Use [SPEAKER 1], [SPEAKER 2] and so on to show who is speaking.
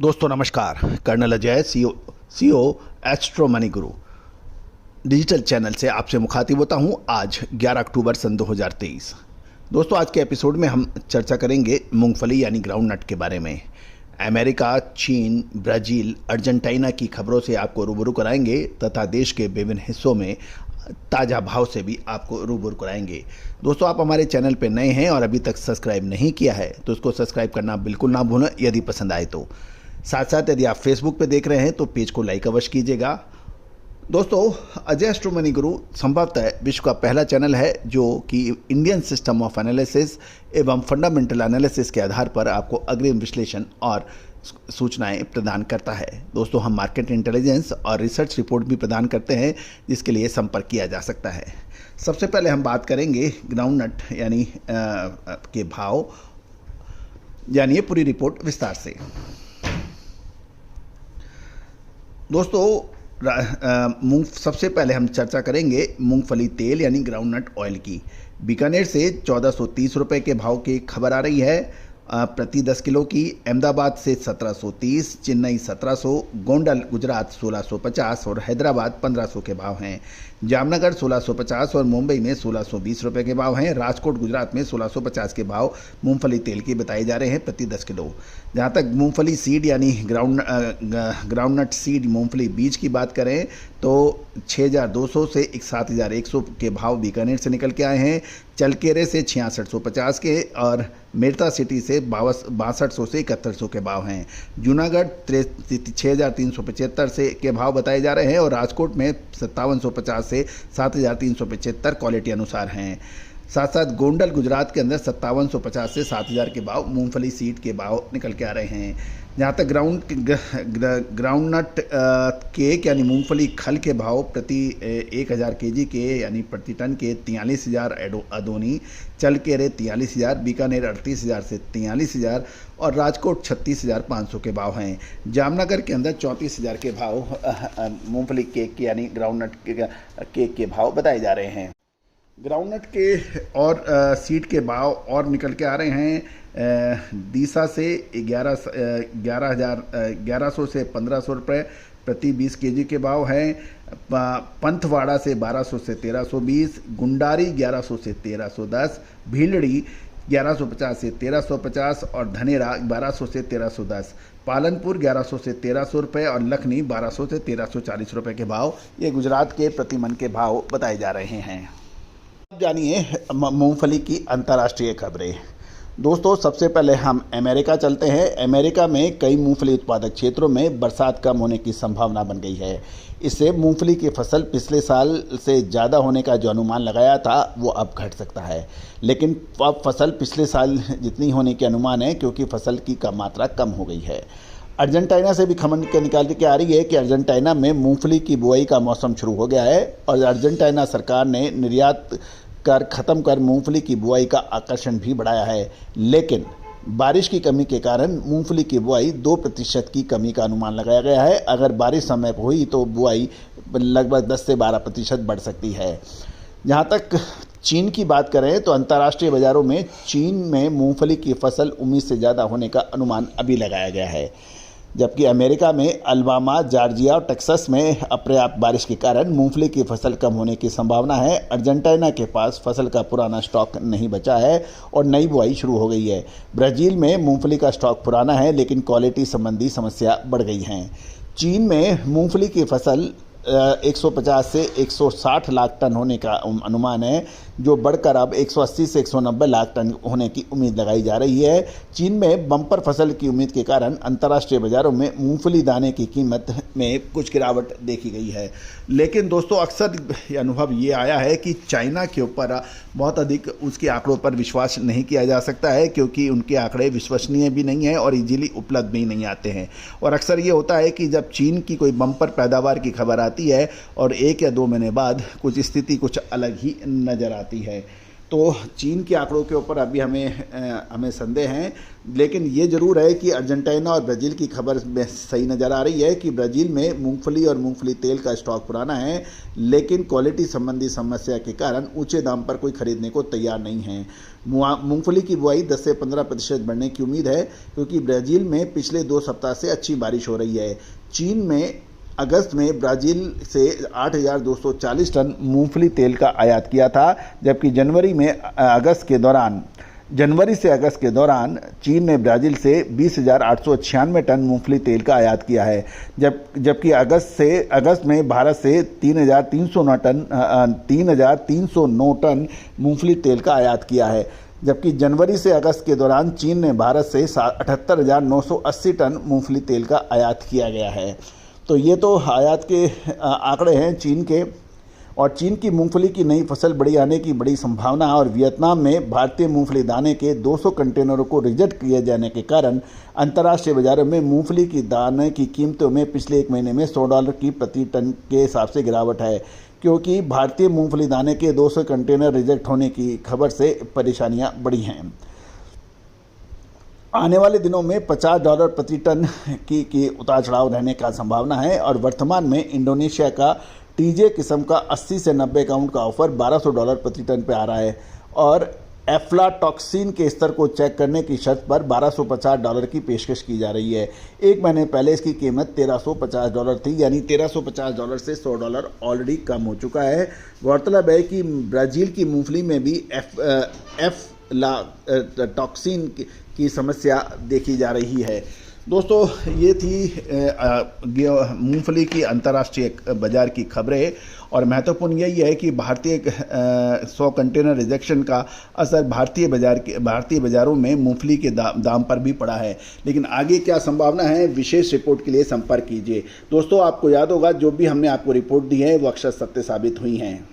[SPEAKER 1] दोस्तों नमस्कार। Colonel Ajay CO astro money guru digital channel से आपसे मुखातिब होता हूं। आज 11 अक्टूबर सन 2023। दोस्तों आज के एपिसोड में हम चर्चा करेंगे मूंगफली यानी ग्राउंड नट के बारे में। अमेरिका, चीन, ब्राज़ील, अर्जेंटीना की खबरों से आपको रूबरू कराएंगे तथा देश के विभिन्न हिस्सों में ताज़ा भाव से भी आपको रूबरू कराएंगे। दोस्तों आप हमारे चैनल पर नए हैं और अभी तक सब्सक्राइब नहीं किया है तो उसको सब्सक्राइब करना बिल्कुल ना भूलें यदि पसंद आए तो। साथ साथ यदि आप फेसबुक पे देख रहे हैं तो पेज को लाइक अवश्य कीजिएगा। दोस्तों अजय एस्ट्रो मनी गुरु संभवतः विश्व का पहला चैनल है जो कि इंडियन सिस्टम ऑफ एनालिसिस एवं फंडामेंटल एनालिसिस के आधार पर आपको अग्रिम विश्लेषण और सूचनाएं प्रदान करता है। दोस्तों हम मार्केट इंटेलिजेंस और रिसर्च रिपोर्ट भी प्रदान करते हैं जिसके लिए संपर्क किया जा सकता है। सबसे पहले हम बात करेंगे ग्राउंड नट यानी के भाव, जानिए पूरी रिपोर्ट विस्तार से। दोस्तों सबसे पहले हम चर्चा करेंगे मूंगफली तेल यानी ग्राउंड नट ऑयल की। बीकानेर से 1430 रुपये के भाव की खबर आ रही है प्रति 10 किलो की। अहमदाबाद से 1730, चेन्नई 1700, गोंडल गुजरात 1650 और हैदराबाद 1500 के भाव हैं। जामनगर 1650 और मुंबई में 1620 रुपये के भाव हैं। राजकोट गुजरात में 1650 के भाव मूंगफली तेल के बताए जा रहे हैं प्रति 10 किलो। जहाँ तक मूंगफली सीड यानी ग्राउंड नट सीड मूंगफली बीज की बात करें तो 6200 से 7100 के भाव बीकानेर से निकल के आए हैं। चलकेरे से 6650 के और मेरता सिटी से 6200 से 7100 के भाव हैं। जूनागढ़ 6375 से के भाव बताए जा रहे हैं और राजकोट में 5750 से 7375 क्वालिटी अनुसार हैं। साथ साथ गोंडल गुजरात के अंदर 5750 से 7000 के भाव मूंगफली सीड के भाव निकल के आ रहे हैं। जहाँ तक ग्राउंड नट केक यानी मूंगफली खल के भाव प्रति 1000 केजी के यानी प्रति टन के 43,000 अदोनी, चलकेरे 43,000, बीकानेर 38,000 से 43,000 और राजकोट 36,500 के भाव हैं। जामनगर के अंदर 34,000 के भाव मूंगफली केक के यानी ग्राउंड नट केक के भाव बताए जा रहे हैं। ग्राउंड नट के और सीड के भाव और निकल के आ रहे हैं। दीसा से 1100 से 1500 रुपये प्रति 20 केजी के भाव हैं। पंथवाड़ा से 1200 से 1320, गुंडारी 1100 से 1310, भीलड़ी 1150 से 1350 और धनेरा 1200 से 1310, पालनपुर 1100 से 1300 रुपये और लखनी 1200 से 1340 रुपये के भाव ये गुजरात के प्रति मन के भाव बताए जा रहे हैं। अब जानिए मूंगफली की अंतर्राष्ट्रीय खबरें। दोस्तों सबसे पहले हम अमेरिका चलते हैं। अमेरिका में कई मूंगफली उत्पादक क्षेत्रों में बरसात कम होने की संभावना बन गई है। इससे मूंगफली की फसल पिछले साल से ज़्यादा होने का जो अनुमान लगाया था वो अब घट सकता है, लेकिन अब फसल पिछले साल जितनी होने के अनुमान है क्योंकि फसल की मात्रा कम हो गई है। अर्जेंटीना से भी खबर निकाल के आ रही है कि अर्जेंटीना में मूंगफली की बुआई का मौसम शुरू हो गया है और अर्जेंटीना सरकार ने निर्यात कर ख़त्म कर मूंगफली की बुआई का आकर्षण भी बढ़ाया है, लेकिन बारिश की कमी के कारण मूंगफली की बुआई 2% की कमी का अनुमान लगाया गया है। अगर बारिश समय पर हुई तो बुआई लगभग 10 से 12% बढ़ सकती है। जहाँ तक चीन की बात करें तो अंतर्राष्ट्रीय बाज़ारों में चीन में मूंगफली की फसल उम्मीद से ज़्यादा होने का अनुमान अभी लगाया गया है, जबकि अमेरिका में अलाबामा, जॉर्जिया और टेक्सास में अपर्याप्त बारिश के कारण मूंगफली की फसल कम होने की संभावना है। अर्जेंटीना के पास फसल का पुराना स्टॉक नहीं बचा है और नई बुआई शुरू हो गई है। ब्राज़ील में मूंगफली का स्टॉक पुराना है लेकिन क्वालिटी संबंधी समस्या बढ़ गई हैं। चीन में मूंगफली की फसल 150 से 160 लाख टन होने का अनुमान है, जो बढ़कर अब 180 से 190 लाख टन होने की उम्मीद लगाई जा रही है। चीन में बम्पर फसल की उम्मीद के कारण अंतर्राष्ट्रीय बाज़ारों में मूंगफली दाने की कीमत में कुछ गिरावट देखी गई है। लेकिन दोस्तों अक्सर अनुभव ये आया है कि चाइना के ऊपर बहुत अधिक उसके आंकड़ों पर विश्वास नहीं किया जा सकता है क्योंकि उनके आंकड़े विश्वसनीय भी नहीं हैं और इजीली उपलब्ध भी नहीं आते हैं। और अक्सर ये होता है कि जब चीन की कोई बम्पर पैदावार की खबर आती है और 1 या 2 महीने बाद कुछ स्थिति कुछ अलग ही नज़र आती है। तो चीन के आंकड़ों के ऊपर अभी हमें संदेह हैं, लेकिन ये ज़रूर है कि अर्जेंटीना और ब्राज़ील की खबर में सही नज़र आ रही है कि ब्राज़ील में मूंगफली और मूंगफली तेल का स्टॉक पुराना है, लेकिन क्वालिटी संबंधी समस्या के कारण ऊंचे दाम पर कोई खरीदने को तैयार नहीं है। मूंगफली की बुआई 10 से 15% बढ़ने की उम्मीद है, क्योंकि ब्राज़ील में पिछले 2 सप्ताह से अच्छी बारिश हो रही है। चीन में अगस्त में ब्राज़ील से 8,240 टन मूंगफली तेल का आयात किया था, जबकि जनवरी से अगस्त के दौरान चीन ने ब्राज़ील से 20,896 टन मूंगफली तेल का आयात किया है, जबकि अगस्त में भारत से 3,309 टन मूंगफली तेल का आयात किया है, जबकि जनवरी से अगस्त के दौरान चीन ने भारत से 78,980 टन मूंगफली तेल का आयात किया गया है। तो ये तो आयात के आंकड़े हैं चीन के, और चीन की मूंगफली की नई फसल बड़ी आने की बड़ी संभावना है। और वियतनाम में भारतीय मूंगफली दाने के 200 कंटेनरों को रिजेक्ट किए जाने के कारण अंतर्राष्ट्रीय बाजारों में मूंगफली की दाने की कीमतों में पिछले 1 महीने में $100 की प्रति टन के हिसाब से गिरावट है, क्योंकि भारतीय मूंगफली दाने के 200 कंटेनर रिजेक्ट होने की खबर से परेशानियां बढ़ी हैं। आने वाले दिनों में $50 प्रति टन की उतार चढ़ाव रहने का संभावना है, और वर्तमान में इंडोनेशिया का टीजे किस्म का 80 से 90 काउंट का ऑफर $1200 प्रति टन पे आ रहा है, और एफ्लाटॉक्सिन के स्तर को चेक करने की शर्त पर $1250 की पेशकश की जा रही है। 1 महीने पहले इसकी कीमत $1350 थी, यानी $1350 से $100 ऑलरेडी कम हो चुका है। गौरतलब है कि ब्राज़ील की मूंगफली में भी एफ्लाटॉक्सिन की समस्या देखी जा रही है। दोस्तों, ये थी मूंगफली की अंतर्राष्ट्रीय बाजार की खबरें, और महत्वपूर्ण यही है कि भारतीय 100 कंटेनर रिजेक्शन का असर भारतीय बाज़ारों में मूंगफली के दाम पर भी पड़ा है। लेकिन आगे क्या संभावना है, विशेष रिपोर्ट के लिए संपर्क कीजिए। दोस्तों, आपको याद होगा जो भी हमने आपको रिपोर्ट दी है वो अक्षर सत्य साबित हुई हैं।